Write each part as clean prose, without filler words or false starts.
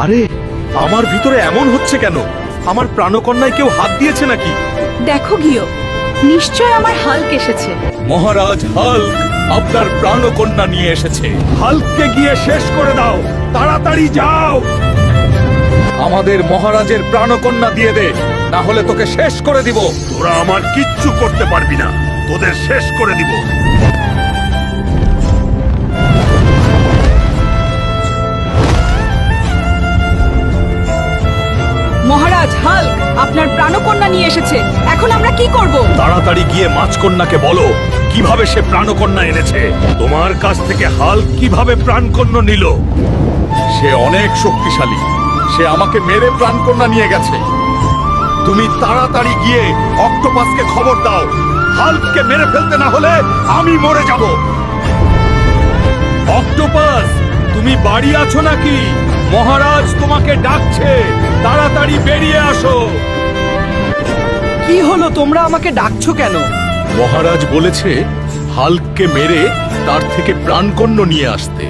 আরে আমার ভিতরে এমন হচ্ছে কেন? আমার প্রাণকন্যায় কেউ হাত দিয়েছে নাকি? দেখো গিয়ে, নিশ্চয় আমার হাল্ক এসেছে। মহারাজ হাল্ক আপনার প্রাণকন্যা নিয়ে এসেছে। হাল্ককে গিয়ে শেষ করে দাও, তাড়াতাড়ি যাও। আমাদের মহারাজের প্রাণকন্যা দিয়ে দে, না হলে তোকে শেষ করে দিব। তোরা আমার কিচ্ছু করতে পারবি না, তোদের শেষ করে দিব। মহারাজ হাল্ক আপনার প্রাণকন্যা নিয়ে এসেছে, এখন আমরা কি করব? তাড়াতাড়ি গিয়ে মাছকন্যাকে বলো কিভাবে সে প্রাণকন্যা এনেছে। তোমার কাছ থেকে হাল্ক কিভাবে প্রাণকন্য নিল? সে অনেক শক্তিশালী, সে আমাকে মেরে প্রাণকন্যা নিয়ে গেছে। তুমি তাড়াতাড়ি গিয়ে অক্টোপাসকে খবর দাও, হাল্ককে মেরে ফেলতে, না হলে আমি মরে যাব। অক্টোপাস, তুমি বাড়ি আছো নাকি? মহারাজ তোমাকে ডাকছে, তাড়াতাড়ি বেরিয়ে আসো। কি হলো, তোমরা আমাকে ডাকছো কেন? মহারাজ বলেছে হাল্ককে মেরে তার থেকে প্রাণকন্য নিয়ে আসতে।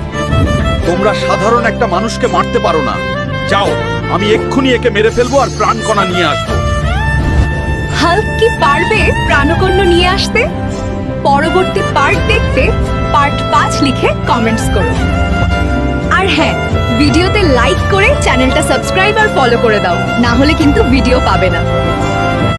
তোমরা সাধারণ একটা মানুষকে মারতে পারো না। যাও, আমি এক্ষুনি একে মেরে ফেলবো আর প্রাণকণা নিয়ে আসবো। হাল্ক কি পারবে প্রাণকন্য নিয়ে আসতে? পরবর্তী পার্ট দেখতে পার্ট 5 লিখে কমেন্টস করো। আর হ্যাঁ, ভিডিওতে লাইক করে চ্যানেলটা সাবস্ক্রাইব আর ফলো করে দাও, না হলে কিন্তু ভিডিও পাবে না।